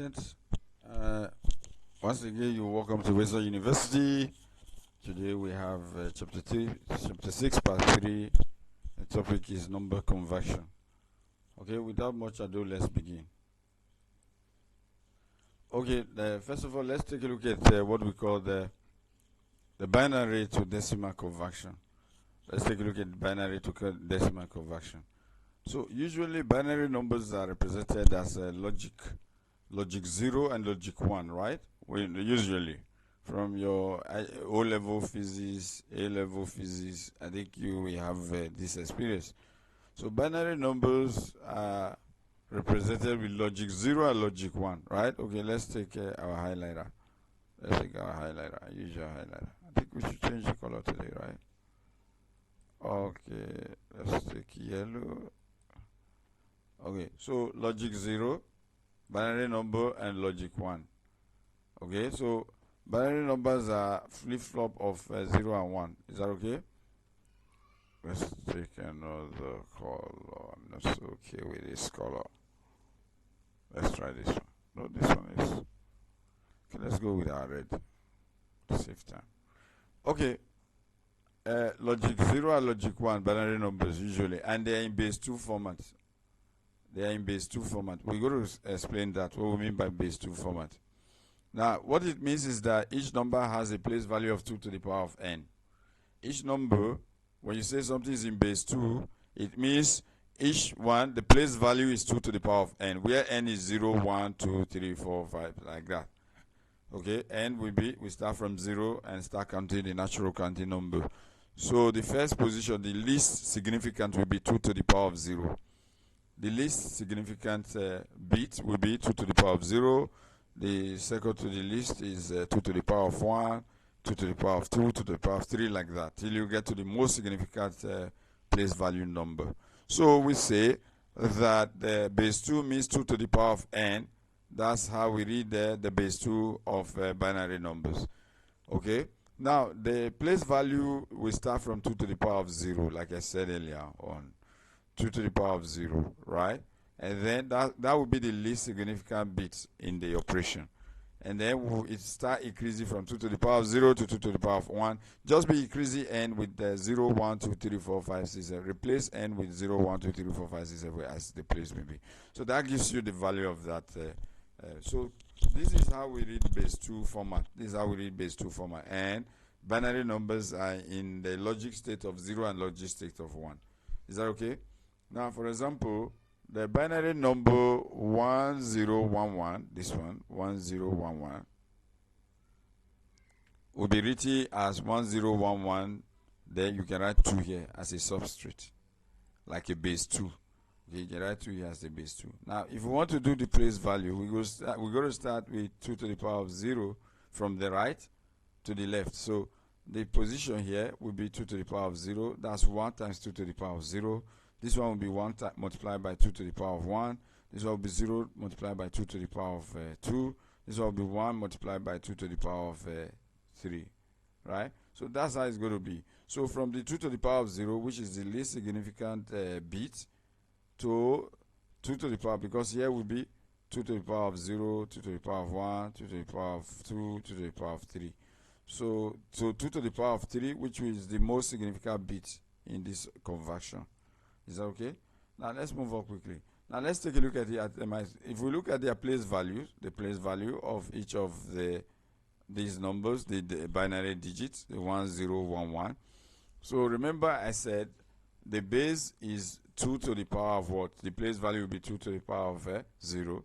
students. Once again, you're welcome to Western University. Today we have chapter 6, part 3. The topic is number conversion. Okay, without much ado, let's begin. Okay, first of all, let's take a look at what we call the binary to decimal conversion. Let's take a look at binary to decimal conversion. So usually binary numbers are represented as logic 0 and logic 1, right? Usually from your O-level physics, A-level physics, I think you will have this experience. So binary numbers are represented with logic 0 and logic 1, right? Okay, let's take our highlighter. Let's take our highlighter. I use your highlighter. I think we should change the color today, right? Okay, let's take yellow. Okay, so logic 0, binary number, and logic 1. Okay, so binary numbers are flip-flop of 0 and 1. Is that okay? Let's take another color. I'm not so okay with this color. Let's try this one. No, this one is... Okay, let's go with our red to save time. Okay, logic 0 and logic 1, binary numbers usually, and they are in base 2 format. They are in base 2 format. We're going to explain that, what we mean by base 2 format. Now, what it means is that each number has a place value of 2 to the power of n. Each number, when you say something is in base 2, it means each one, the place value is 2 to the power of n, where n is 0, 1, 2, 3, 4, 5, like that. Okay, n will be, we start from 0 and start counting the natural counting number. So the first position, the least significant, will be 2 to the power of 0. The least significant bit will be 2 to the power of 0. The second to the least is 2 to the power of 1, 2 to the power of 2, 2 to the power of 3, like that, till you get to the most significant place value number. So we say that the base 2 means 2 to the power of n. That's how we read the base 2 of binary numbers. Okay? Now, the place value will start from 2 to the power of 0, like I said earlier on. 2 to the power of 0, right? And then that will be the least significant bit in the operation. And then it start increasing from 2 to the power of 0 to 2 to the power of 1. Just be increasing n with the 0, 1, 2, 3, 4, 5, 6, 7. Replace n with 0, 1, 2, 3, 4, 5, 6, 7 as the place may be. So that gives you the value of that. So this is how we read base 2 format. This is how we read base 2 format. And binary numbers are in the logic state of 0 and logic state of 1. Is that okay? Now, for example, the binary number 1011, this one, 1011, will be written as 1011. Then you can write 2 here as a substrate, like a base 2. You can write 2 here as a base 2. Now, if we want to do the place value, we're going to start with 2 to the power of 0 from the right to the left. So the position here will be 2 to the power of 0. That's 1 times 2 to the power of 0. This one will be 1 multiplied by 2 to the power of 1. This one will be 0 multiplied by 2 to the power of 2. This one will be 1 multiplied by 2 to the power of 3. Right? So that's how it's going to be. So from the 2 to the power of 0, which is the least significant bit, to 2 to the power, because here will be 2 to the power of 0, 2 to the power of 1, 2 to the power of 2, 2 to the power of 3. So 2 to the power of 3, which is the most significant bit in this conversion. Is that okay? Now let's move on quickly. Now let's take a look at if we look at their place values, the place value of each of these numbers, the binary digits, the 1011. So remember I said the base is 2 to the power of what? The place value will be 2 to the power of 0.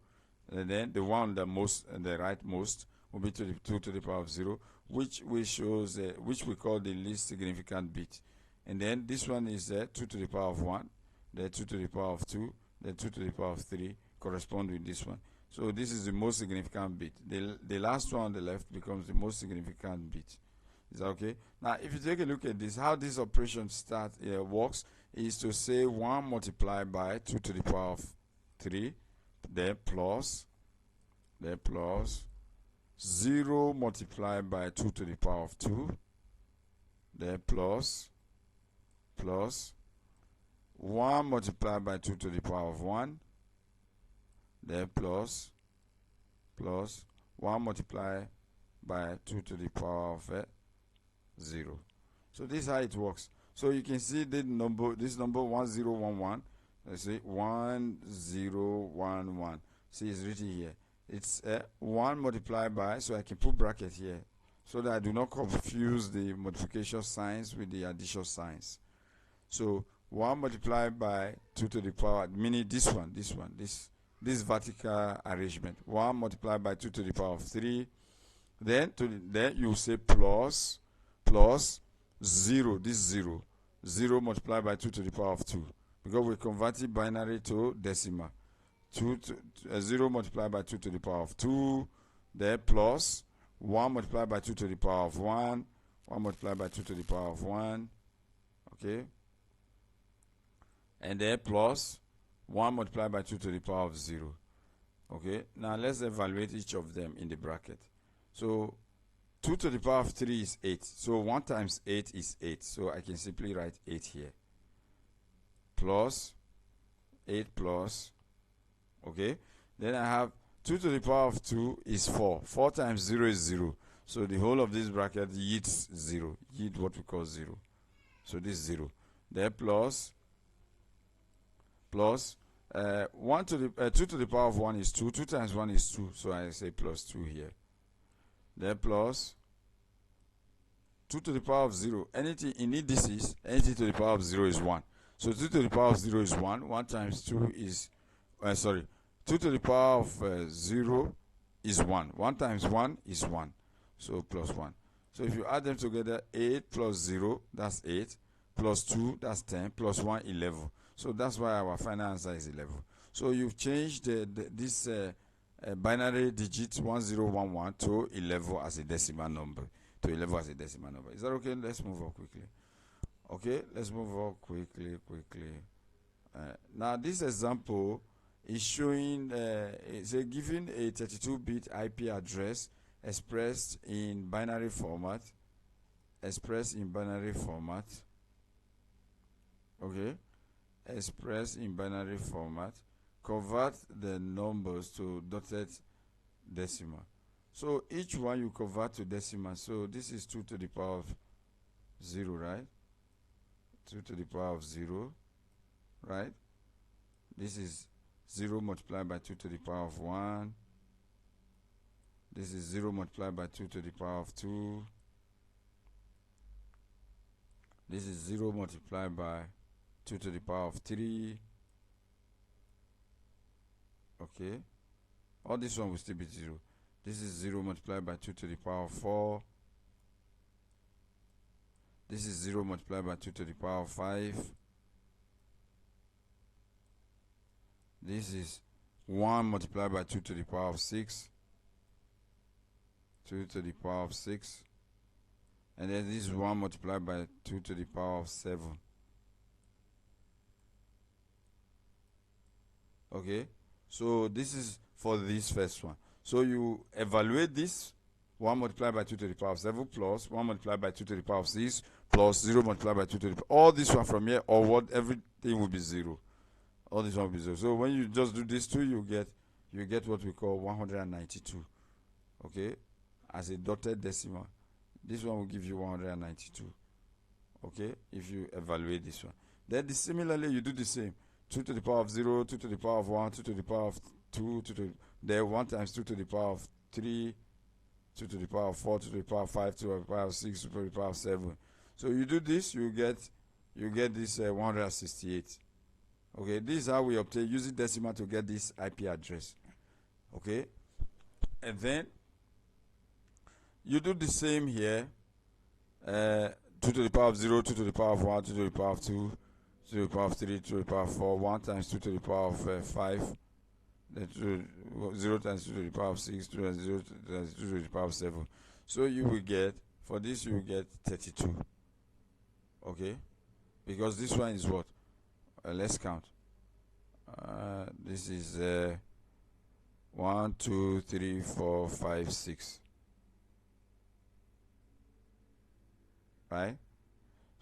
And then the one the most and the rightmost will be 2 to the power of 0, which we call the least significant bit. And then this one is 2 to the power of 1, then 2 to the power of 2, then 2 to the power of 3, correspond with this one. So this is the most significant bit. The last one on the left becomes the most significant bit. Is that okay? Now, if you take a look at this, how this operation works is to say 1 multiplied by 2 to the power of 3, then plus 0 multiplied by 2 to the power of 2, then plus 1 multiplied by 2 to the power of 1, then plus plus 1 multiplied by 2 to the power of 0. So this is how it works. So you can see this number 1011. Let's say 1011. See, it's written here. It's 1 multiplied by, so I can put bracket here so that I do not confuse the multiplication signs with the addition signs. So 1 multiplied by 2 to the power, meaning this vertical arrangement. 1 multiplied by 2 to the power of 3. Then you say plus 0, this 0. 0 multiplied by 2 to the power of 2. Because we converted binary to decimal. 0 multiplied by 2 to the power of 2. Then plus 1 multiplied by 2 to the power of 1. 1 multiplied by 2 to the power of 1. Okay. And then plus 1 multiplied by 2 to the power of 0. Okay. Now let's evaluate each of them in the bracket. So 2 to the power of 3 is 8. So 1 times 8 is 8. So I can simply write 8 here. Plus 8 plus. Okay. Then I have 2 to the power of 2 is 4. 4 times 0 is 0. So the whole of this bracket yields 0. Yield what we call 0. So this is 0. Then plus 2 to the power of 1 is 2. 2 times 1 is 2. So I say plus 2 here. Then plus 2 to the power of 0. Anything in indices, anything to the power of 0 is 1. So 2 to the power of 0 is 1. 1 times 2 is, 2 to the power of 0 is 1. 1 times 1 is 1. So plus 1. So if you add them together, 8 plus 0, that's 8. Plus 2, that's 10. Plus 1, 11. So that's why our final answer is 11. So you've changed this binary digit 1011 to 11 as a decimal number. Is that okay? Let's move on quickly. Okay, let's move on quickly. Now this example is showing, giving a 32-bit IP address expressed in binary format. Okay, expressed in binary format. Convert the numbers to dotted decimal. So each one you convert to decimal. So this is 2 to the power of 0, right? 2 to the power of 0, right? This is 0 multiplied by 2 to the power of 1. This is 0 multiplied by 2 to the power of 2. This is 0 multiplied by 2 to the power of 3. Okay. All this one will still be 0. This is 0 multiplied by 2 to the power of 4. This is 0 multiplied by 2 to the power of 5. This is 1 multiplied by 2 to the power of 6. 2 to the power of 6. And then this is 1 multiplied by 2 to the power of 7. Okay. So this is for this first one. So you evaluate this 1 multiplied by 2 to the power of 7 plus 1 multiplied by 2 to the power of 6 plus 0 multiplied by 2 to the power. All this one from here, or what, everything will be 0. All this one will be 0. So when you just do these two, you get what we call 192. Okay, as a dotted decimal. This one will give you 192. Okay, if you evaluate this one. Then similarly, you do the same. 2 to the power of 0, 2 to the power of 1, 2 to the power of 2, 2 to the 1 times 2 to the power of 3, 2 to the power of 4, 2 to the power of 5, 2 to the power of 6, 2 to the power of 7. So you do this, you get this 168. Okay, this is how we obtain using decimal to get this IP address. Okay, and then you do the same here. 2 to the power of 0, 2 to the power of 1, 2 to the power of 2, 2 to the power of 3, 2 to the power of 4, 1 times 2 to the power of 5, then 0 times 2 to the power of 6, 2 times 0 times 2 to the power of 7. So you will get, for this you will get 32. Okay, because this one is what? Let's count. This is 1, 2, 3, 4, 5, 6. Right?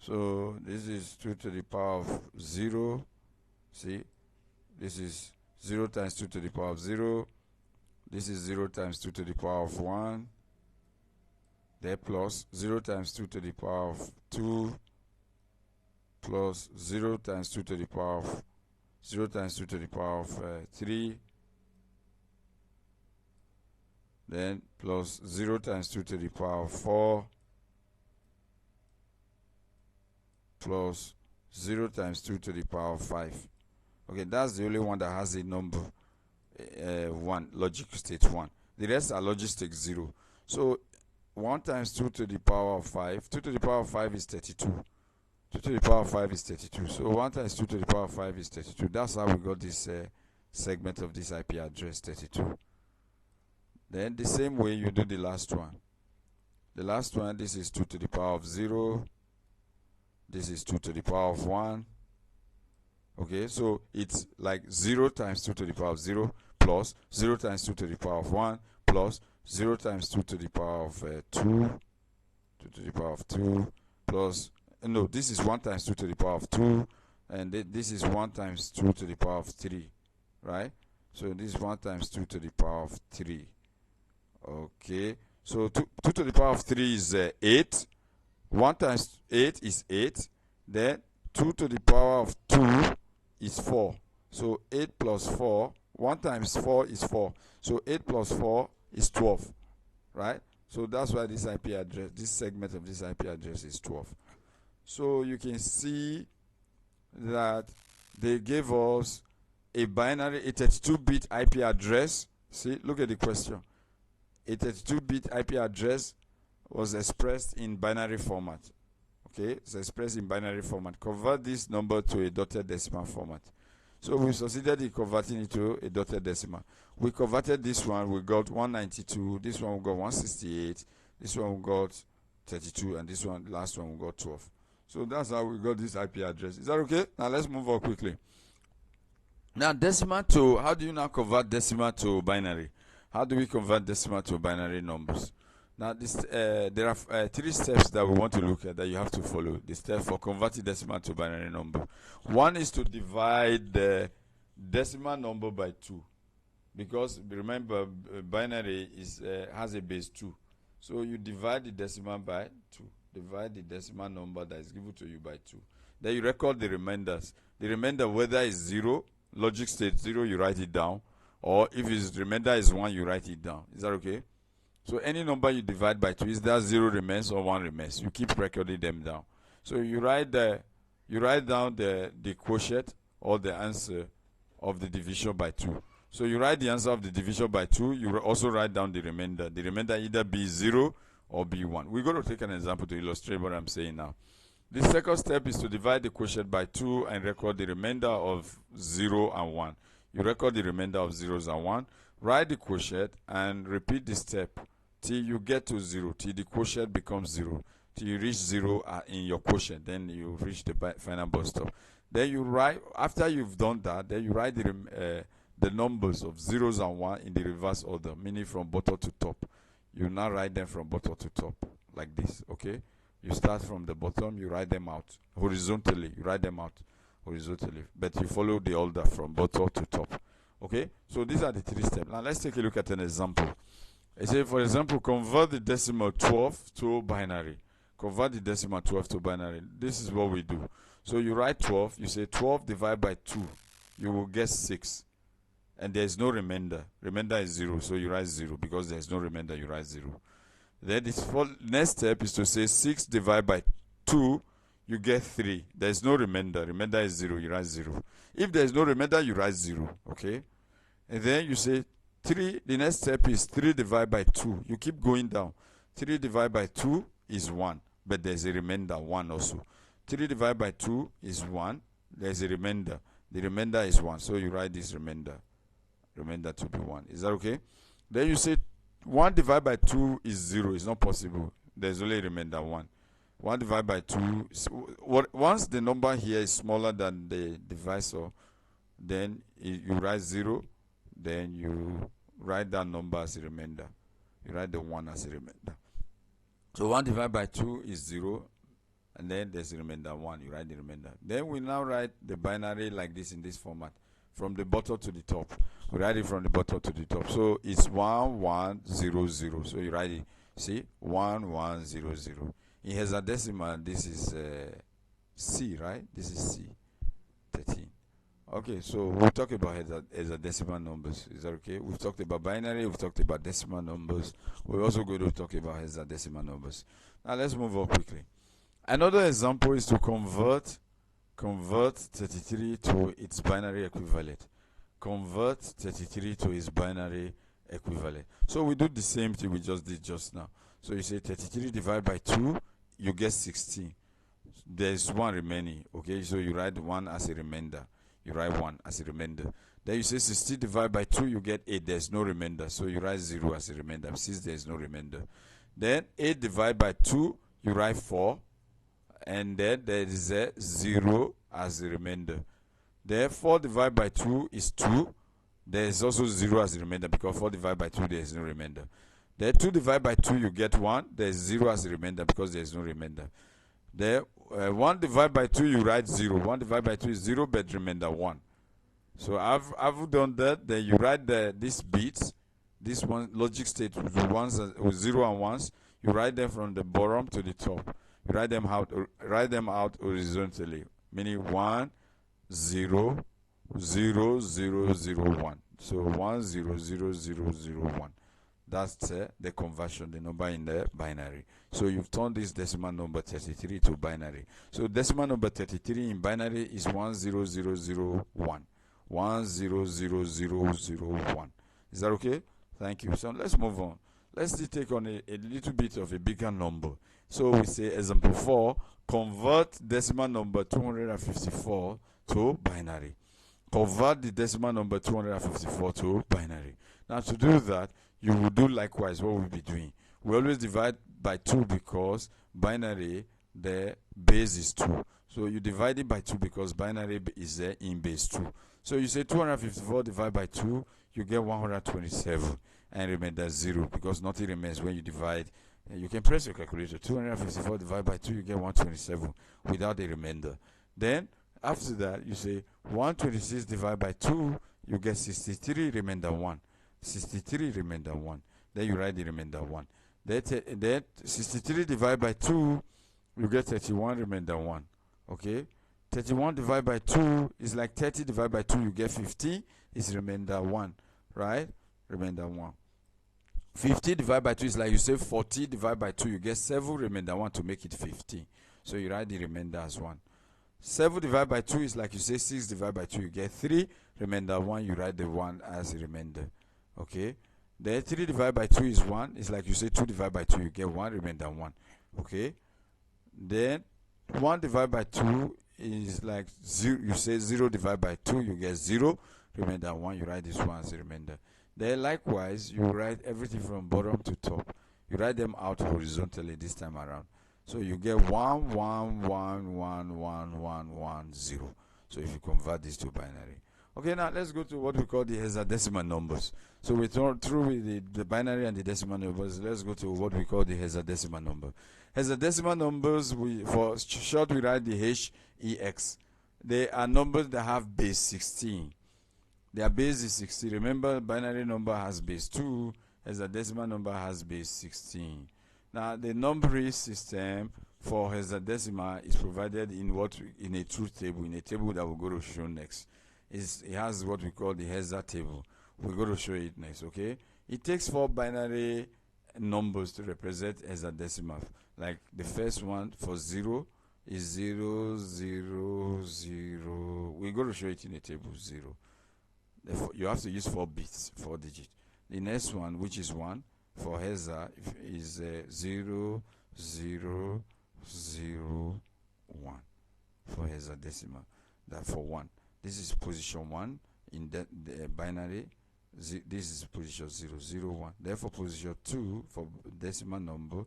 So this is 2 to the power of 0. See, this is 0 times 2 to the power of 0. This is 0 times 2 to the power of 1. There plus 0 times 2 to the power of 2 plus 0 times 2 to the power of 0 times 2 to the power of 3. Then plus 0 times 2 to the power of 4 plus 0 times 2 to the power of 5. Okay, that's the only one that has a number 1, logic state 1. The rest are logic state 0. So 1 times 2 to the power of 5, 2 to the power of 5 is 32. 2 to the power of 5 is 32. So 1 times 2 to the power of 5 is 32. That's how we got this segment of this IP address, 32. Then the same way you do the last one. The last one, this is 2 to the power of 0. This is 2 to the power of 1. Okay, so it's like 0 times 2 to the power of 0 plus 0 times 2 to the power of 1 plus 0 times 2 to the power of 2. 2 to the power of 2 plus, no, this is 1 times 2 to the power of 2. And this is 1 times 2 to the power of 3. Right? So this is 1 times 2 to the power of 3. Okay, so 2 to the power of 3 is 8. 1 times 8 is 8. Then 2 to the power of 2 is 4. So 8 plus 4, 1 times 4 is 4. So 8 plus 4 is 12. Right? So that's why this IP address, this segment of this IP address is 12. So you can see that they gave us a binary, a 32-bit IP address. See, look at the question. A 32-bit IP address was expressed in binary format. Okay, it's expressed in binary format. Convert this number to a dotted decimal format. So we succeeded in converting it to a dotted decimal. We converted this one, we got 192. This one we got 168. This one we got 32, and this one, last one, we got 12. So that's how we got this IP address. Is that okay? Now let's move on quickly. Now decimal to, how do you now convert decimal to binary? How do we convert decimal to binary numbers? Now, this, there are 3 steps that we want to look at that you have to follow. The step for converting decimal to binary number. One is to divide the decimal number by 2. Because remember, binary has a base 2. So you divide the decimal by 2. Divide the decimal number that is given to you by 2. Then you record the remainders. The remainder, whether it's 0, logic state 0, you write it down. Or if its remainder is 1, you write it down. Is that okay? So any number you divide by 2, is that 0 remains or 1 remains? You keep recording them down. So you write down the quotient or the answer of the division by 2. So you write the answer of the division by 2. You also write down the remainder. The remainder either be 0 or be 1. We're going to take an example to illustrate what I'm saying now. The second step is to divide the quotient by 2 and record the remainder of 0 and 1. You record the remainder of 0s and 1. Write the quotient and repeat the step till you get to 0, till the quotient becomes 0, till you reach 0 in your quotient. Then you reach the final bus stop. Then you write, after you've done that, then you write the numbers of 0s and 1 in the reverse order, meaning from bottom to top. You now write them from bottom to top, like this, okay? You start from the bottom, you write them out horizontally. You write them out horizontally, but you follow the order from bottom to top. Okay, so these are the 3 steps. Now let's take a look at an example. I say, for example, convert the decimal 12 to binary. Convert the decimal 12 to binary. This is what we do. So you write 12. You say 12 divided by 2. You will get 6. And there is no remainder. Remainder is 0. So you write 0. Because there is no remainder, you write 0. Then the next step is to say 6 divided by 2. You get 3. There is no remainder. Remainder is 0. You write 0. If there is no remainder, you write 0. Okay? And then you say 3. The next step is 3 divided by 2. You keep going down. 3 divided by 2 is 1. But there is a remainder, 1 also. 3 divided by 2 is 1. There is a remainder. The remainder is 1. So you write this remainder. Remainder to be 1. Is that okay? Then you say 1 divided by 2 is 0. It's not possible. There is only a remainder, 1. 1 divided by 2. Once the number here is smaller than the divisor, then you write 0. Then you write that number as a remainder. You write the 1 as a remainder. So 1 divided by 2 is 0. And then there's a remainder 1. You write the remainder. Then we now write the binary like this in this format. from the bottom to the top. We write it from the bottom to the top. So it's 1100. So you write it. See, 1100. In hexadecimal, this is C, right? This is C, 13. Okay, so we'll talk about hexadecimal numbers. Is that okay? We've talked about binary, we've talked about decimal numbers. We're also going to talk about hexadecimal numbers. Now let's move on quickly. Another example is to convert 33 to its binary equivalent. Convert 33 to its binary equivalent. So we do the same thing we just did just now. So you say 33 divided by 2, you get 16. There's 1 remaining, okay? So you write 1 as a remainder. You write 1 as a remainder. Then you say 60 divided by 2, you get 8. There's no remainder. So you write 0 as a remainder since there's no remainder. Then 8 divided by 2, you write 4. And then there is a 0 as a remainder. Then 4 divided by 2 is 2. There is also 0 as a remainder because 4 divided by 2, there is no remainder. Then 2 divided by 2, you get 1. There is 0 as a remainder because there is no remainder. Then 1 divided by 2, you write 0. 1 divided by 2 is 0, but remainder 1. So I've done that. Then you write these bits, this one logic state with 0 and 1s. You write them from the bottom to the top. You write them out horizontally, meaning 1 0 0 0 0 1. So 1 0 0 0 0 1. That's the conversion, the number in the binary. So you've turned this decimal number 33 to binary. So decimal number 33 in binary is 10001. 10001. Is that okay? Thank you. So let's move on. Let's take on a little bit of a bigger number. So we say example 4, convert decimal number 254 to binary. Convert the decimal number 254 to binary. Now to do that, you will do likewise what we'll be doing. We always divide by 2 because binary, the base is 2. So you divide it by 2 because binary is in base 2. So you say 254 divided by 2, you get 127. And remainder 0 because nothing remains when you divide. You can press your calculator. 254 divided by 2, you get 127 without a remainder. Then after that, you say 126 divided by 2, you get 63 remainder 1. 63 remainder 1. Then you write the remainder 1. Then 63 divided by 2, you get 31 remainder 1. Okay? 31 divided by 2 is like 30 divided by 2, you get 50. Is remainder 1. Right? Remainder 1. 50 divided by 2 is like you say 40 divided by 2, you get 7 remainder 1 to make it 50. So you write the remainder as 1. 7 divided by 2 is like you say 6 divided by 2, you get 3 remainder 1, you write the 1 as a remainder. Okay? Then 3 divided by 2 is 1. It's like you say 2 divided by 2, you get 1 remainder 1. Okay? Then 1 divided by 2 is like 0. You say 0 divided by 2, you get 0 remainder 1, you write this 1 as a remainder. Then likewise, you write everything from bottom to top. You write them out horizontally this time around. So you get 1 1 1 1 1 1 1 0. So if you convert this to binary. Okay, now let's go to what we call the hexadecimal numbers. So we turn through with the binary and the decimal numbers. Let's go to what we call the hexadecimal number. Hexadecimal numbers, for short we write the HEX. They are numbers that have base 16. Their base is 16. Remember, binary number has base 2, hexadecimal number has base 16. Now, the numbering system for hexadecimal is provided in a truth table, in a table that we're going to show next. It has what we call the hexa table. We're going to show it next, okay? It takes 4 binary numbers to represent hexadecimal. Like the first one for 0 is 0, 0, 0. We're going to show it in a table, 0. Therefore, you have to use 4 bits, 4 digits. The next one, which is 1, for hexa, is 0, 0, 0, 1 for hexadecimal. That for 1. This is position 1 in the binary. This is position 0, 0, 1. Therefore, position 2 for decimal number,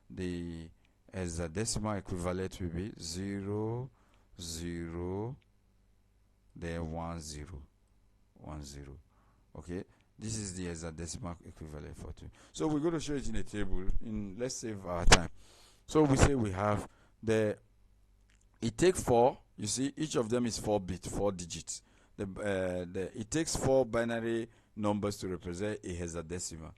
the hexadecimal equivalent will be 0, 0, then 1, 0. 1 0. Okay, this is the hexadecimal equivalent for 2. So we're going to show it in a table. Let's save our time. So we say we have it takes 4. You see, each of them is 4 bits, 4 digits. it takes 4 binary numbers to represent a hexadecimal.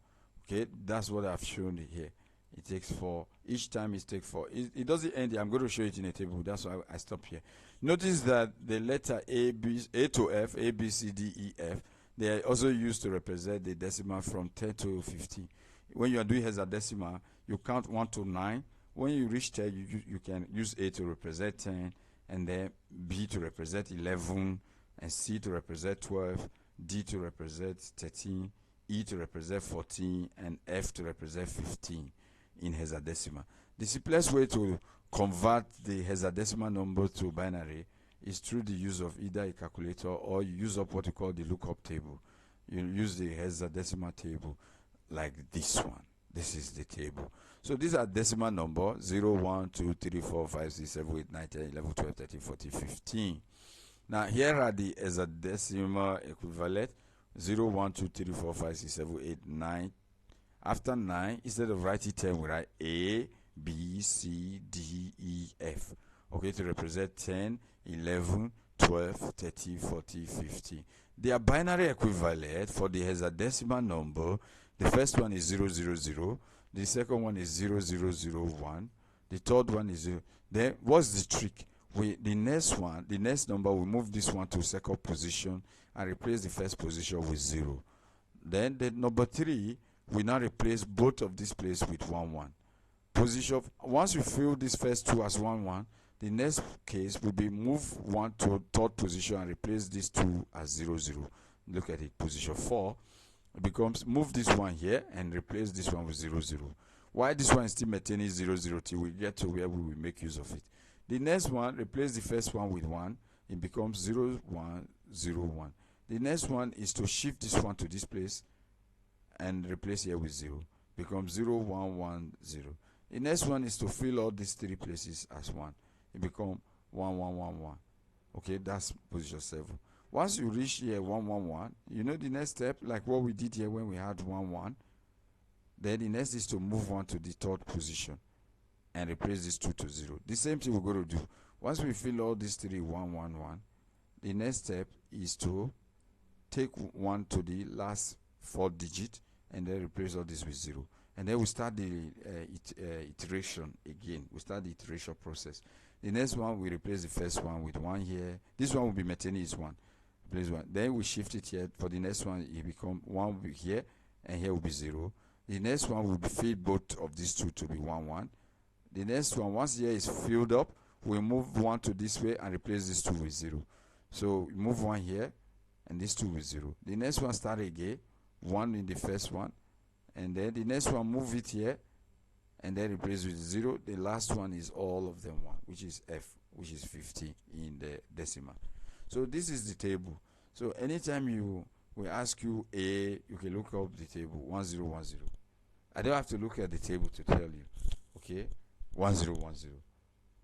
Okay, that's what I've shown here. It takes 4. Each time it takes 4. It doesn't end here. I'm going to show it in a table. That's why I stop here. Notice that the letter A to F, A, B, C, D, E, F, they are also used to represent the decimal from 10 to 15. When you are doing hexadecimal, you count 1 to 9. When you reach 10, you can use A to represent 10, and then B to represent 11, and C to represent 12, D to represent 13, E to represent 14, and F to represent 15 in hexadecimal. The simplest way to convert the hexadecimal number to binary is through the use of either a calculator, or you use up what you call the lookup table. You use the hexadecimal table like this one. This is the table. So these are decimal number 0, 1, 2, 3, 4, 5, 6, 7, 8, 9, 10, 11, 12, 13, 14, 15. Now here are the hexadecimal equivalent 0, 1, 2, 3, 4, 5, 6, 7, 8, 9. After 9, instead of writing 10, we write A, B, C, D, E, F. Okay, to represent 10, 11, 12, 13, 14, 15. Their binary equivalent for the hexadecimal number, the first one is 000, the second one is 0001, the third one is 0. Then what's the trick? The next number, we move this one to second position and replace the first position with 0. Then the number 3, we now replace both of these places with 1, 1. Position. Once we fill these first two as 1, 1, the next case will be move 1 to third position and replace these 2 as 0, 0. Look at it. Position 4 becomes move this one here and replace this one with 0, 0. Why this one is still maintaining 0, 0 till we get to where we will make use of it. The next one, replace the first one with 1. It becomes 0, 1, 0, 1. The next one is to shift this one to this place and replace here with 0. Becomes 0, 1, 1, 0. The next one is to fill all these 3 places as 1. It becomes 1, 1, 1, 1. Okay, that's position 7. Once you reach here 1, 1, 1, you know the next step, like what we did here when we had 1, 1. Then the next is to move 1 to the third position and replace this 2 to 0. The same thing we're going to do. Once we fill all these 3 1, 1, 1, the next step is to take 1 to the last 4 digit and then replace all this with 0. And then we start the iteration again. We start the iteration process. The next one, we replace the first one with 1 here. This one will be maintaining its 1. Replace 1. Then we shift it here. For the next one, it become 1 will be here, and here will be 0. The next one will be fill both of these 2 to be 1, 1. The next one, once here is filled up, we move 1 to this way and replace this 2 with 0. So we move 1 here, and this 2 with 0. The next one start again, 1 in the first one. And then the next one, move it here, and then replace with 0. The last one is all of them 1, which is F, which is 50 in the decimal. So this is the table. So anytime we ask you A, you can look up the table, 1010. I don't have to look at the table to tell you. Okay, 1010.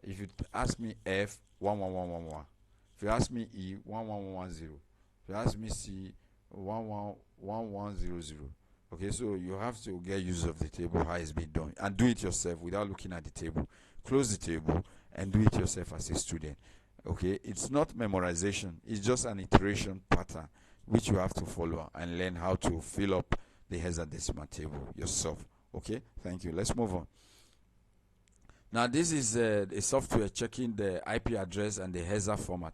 If you ask me F, 11111. If you ask me E, 11110. If you ask me C, 111100. Okay, so you have to get use of the table, how it's been done, and do it yourself without looking at the table. Close the table and do it yourself as a student. Okay, it's not memorization, it's just an iteration pattern which you have to follow and learn how to fill up the hexadecimal table yourself. Okay, thank you. Let's move on. Now, this is a software checking the IP address and the hexa format.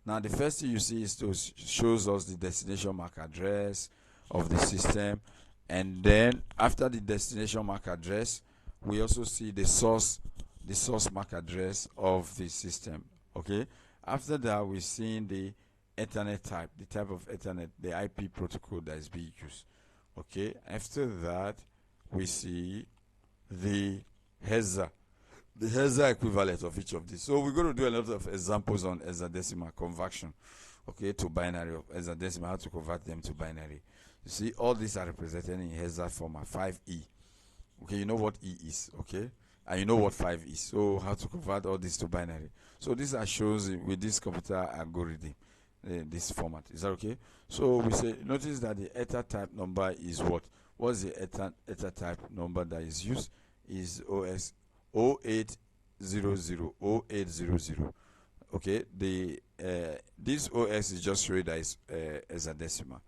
Now, the first thing you see is shows us the destination MAC address of the system. And then after the destination MAC address, we also see the source MAC address of the system. Okay. After that, we're seeing the Ethernet type, the type of Ethernet, the IP protocol that is being used. Okay. After that, we see the hexa equivalent of each of these. So we're going to do a lot of examples on hexadecimal conversion. Okay, to binary of hexadecimal, how to convert them to binary. You see, all these are represented in hexa format, 5E. Okay, you know what E is, okay? And you know what 5 is. So how to convert all this to binary. So these are shows with this computer algorithm, this format. Is that okay? So we say, notice that the eta type number is what? What's the eta type number that is used? Is 0800. Okay, the this OX is just showing that it's hexadecimal.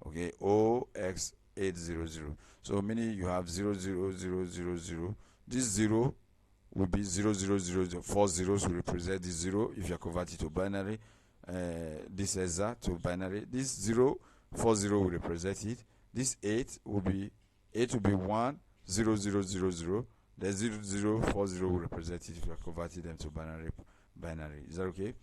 Okay, OX800. So meaning you have 00000. This 0 will be 0000. 4 zeros will represent the 0 if you are converting to binary. This hexa to binary. This 040 will represent it. This 8 will be 1 0 0 0 0. The 0040 will represent it if you are converting them to binary. Is that okay?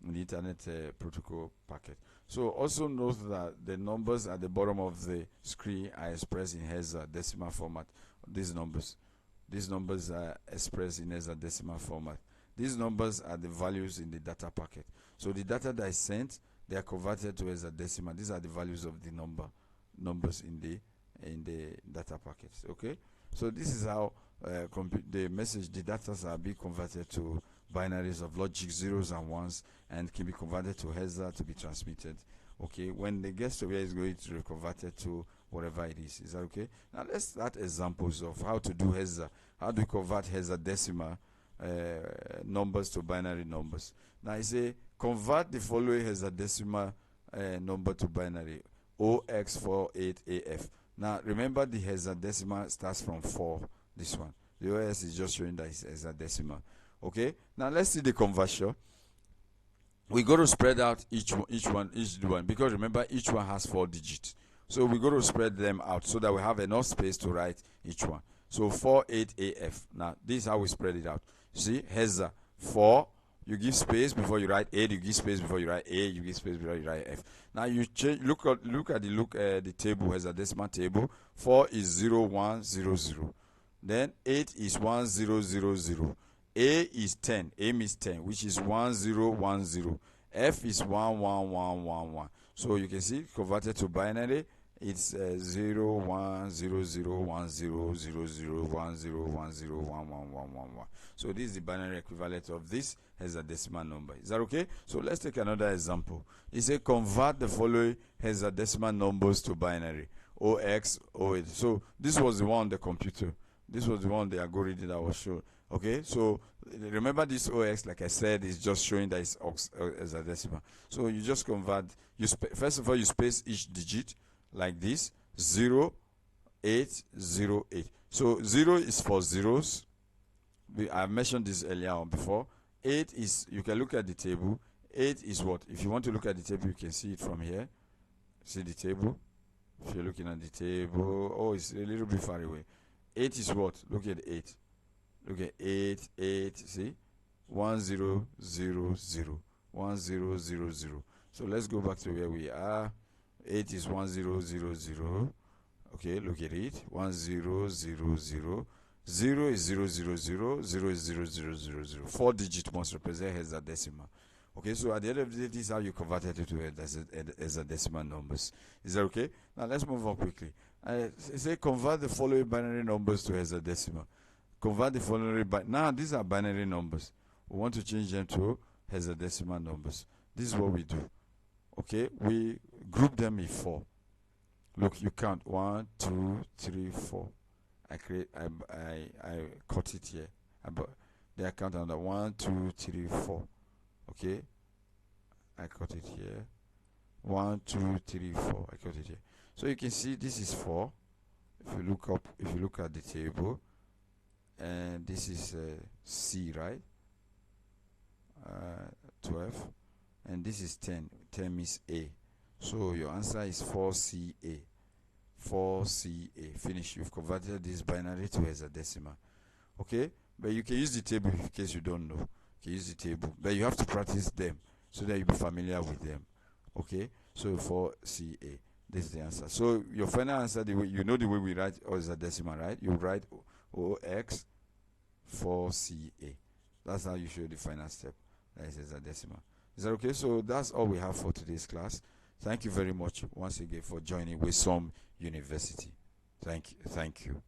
In the internet protocol packet. So also note that the numbers at the bottom of the screen are expressed in hexadecimal format. These numbers are expressed in hexadecimal format. These numbers are the values in the data packet. So the data that is sent, they are converted to hexadecimal. These are the values of the numbers in the data packets. Okay. So this is how the data are being converted to binaries of logic zeros and ones, and can be converted to hexa to be transmitted. Okay, when the gets to where it's going to be converted to whatever it is. Is that okay? Now let's start examples of how to do hexa. How do you convert hexadecimal numbers to binary numbers? Now I say convert the following hexadecimal number to binary: OX48AF. Now remember the hexadecimal starts from 4. This one, the OS is just showing that it's hexadecimal. Okay, now let's see the conversion. We got to spread out each one because remember each one has 4 digits. So we got to spread them out so that we have enough space to write each one. So 48AF. Now this is how we spread it out. See, hexa 4. You give space before you write 8. You give space before you write A. You give space before you write F. Now you look at the table, hexadecimal table. 4 is 0100. Then 8 is 1000. A is 10. A means 10, which is 1010. F is 11111. So you can see converted to binary. It's 0 1 0 0 1 0 0 0 1 0 1 0 1 1 1 1 1. So this is the binary equivalent of this hexadecimal number. Is that okay? So let's take another example. It says convert the following hexadecimal numbers to binary: OX 08. So this was the one on the computer. This was the one the algorithm that was shown. Okay, so remember this OX, like I said, is just showing that it's hexadecimal. So you just convert. First of all, you space each digit like this: 0808. So 0 is for zeros. I mentioned this earlier on before. 8 is, you can look at the table. 8 is what? If you want to look at the table, you can see it from here. See the table? If you're looking at the table, oh, it's a little bit far away. 8 is what? Look at 8. Look at 8, see? 1000, 1000. So let's go back to where we are. 8 is 1000. Okay, look at it. 1000. 0 is 000. 0 is 0000. 4 digits must represent hexadecimal. Okay, so at the end of the day, this is how you converted it to hexadecimal numbers. Is that okay? Now let's move on quickly. Say convert the following binary numbers to hexadecimal. Convert the following now these are binary numbers. We want to change them to hexadecimal numbers. This is what we do. Okay, we group them in 4. Look, you count 1, 2, 3, 4. I cut it here. They count under 1, 2, 3, 4. Okay, I cut it here. 1, 2, 3, 4. I cut it here. So you can see this is 4. If you look at the table, and this is C, right? 12, and this is 10. 10 means A. So your answer is 4CA. 4CA. Finish. You've converted this binary to hexadecimal. Okay? But you can use the table in case you don't know. You can use the table. But you have to practice them so that you'll be familiar with them. Okay? So 4CA. This is the answer. So your final answer, the way we write hexadecimal, right? You write OX 4CA. That's how you show the final step. That is hexadecimal. Is that okay? So that's all we have for today's class. Thank you very much once again for joining with some university. Thank you.